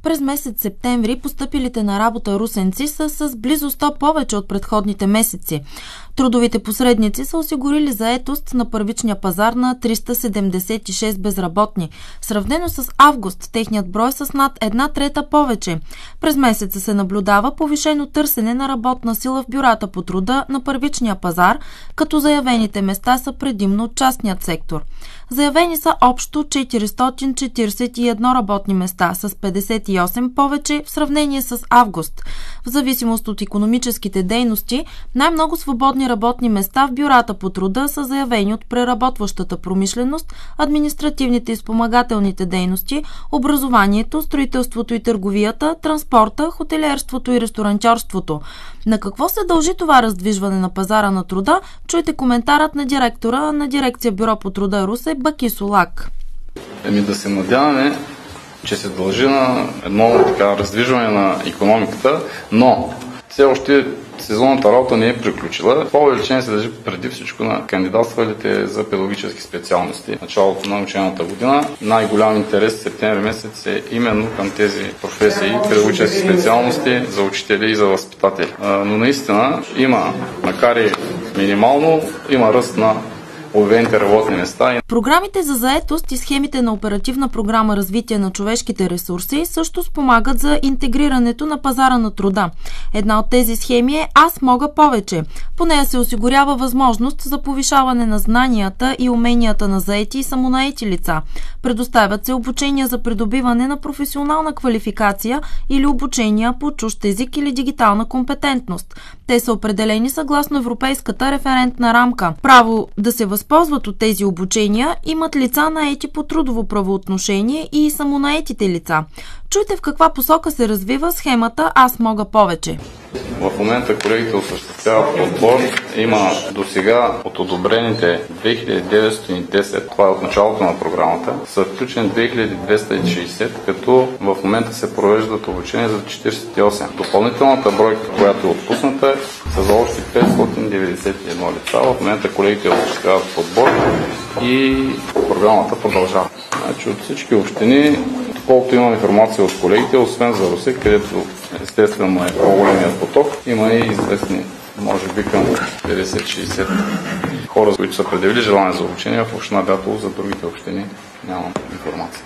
През месец септември постъпилите на работа русенци са с близо 100 повече от предходните месеци. Трудовите посредници са осигурили заетост на първичния пазар на 376 безработни. Сравнено с август, техният брой с над 1/3 повече. През месеца се наблюдава повишено търсене на работна сила в бюрата по труда на първичния пазар, като заявените места са предимно от частният сектор. Заявени са общо 441 работни места, с 58 повече в сравнение с август. В зависимост от икономическите дейности, най-много свободни работни места в бюрата по труда са заявени от преработващата промишленост, административните и спомагателните дейности, образованието, строителството и търговията, транспорта, хотелиерството и ресторантьорството. На какво се дължи това раздвижване на пазара на труда? Чуйте коментарът на директора на дирекция Бюро по труда Русе Баки Солак. Да се надяваме, че се дължи на едно раздвижване на икономиката, но все още сезонната работа не е приключила. Това увеличение се дължи преди всичко на кандидатствалите за педагогически специалности. Началото на учебната година най-голям интерес в септември месец е именно към тези професии, педагогически специалности за учители и за възпитатели. Но наистина има, макар и минимално, има ръст на обявените работни места. Програмите за заетост и схемите на Оперативна програма Развитие на човешките ресурси също спомагат за интегрирането на пазара на труда. Една от тези схеми е Аз мога повече. По нея се осигурява възможност за повишаване на знанията и уменията на заети и самонаети лица. Предоставят се обучения за придобиване на професионална квалификация или обучения по чужд език или дигитална компетентност. Те са определени съгласно Европейската референтна рамка. Право да се възползват от тези обучения имат лица наети по трудово правоотношение и самонаетите лица. Чуйте в каква посока се развива схемата Аз мога повече. В момента колегите осъществяват подбор. Има досега от одобрените 2910, това е от началото на програмата, са включени 2260, като в момента се провеждат обучения за 48. Допълнителната бройка, която е отпусната, са за още 591 лица. В момента колегите осъществяват подбор и програмата продължава. Значи от всички общини, колкото имам информация от колегите, освен за Русе, където естествено е по-големият поток, има и известни, може би към 50-60 хора, които са предявили желание за обучение в община Гатово, за другите общини нямам информация.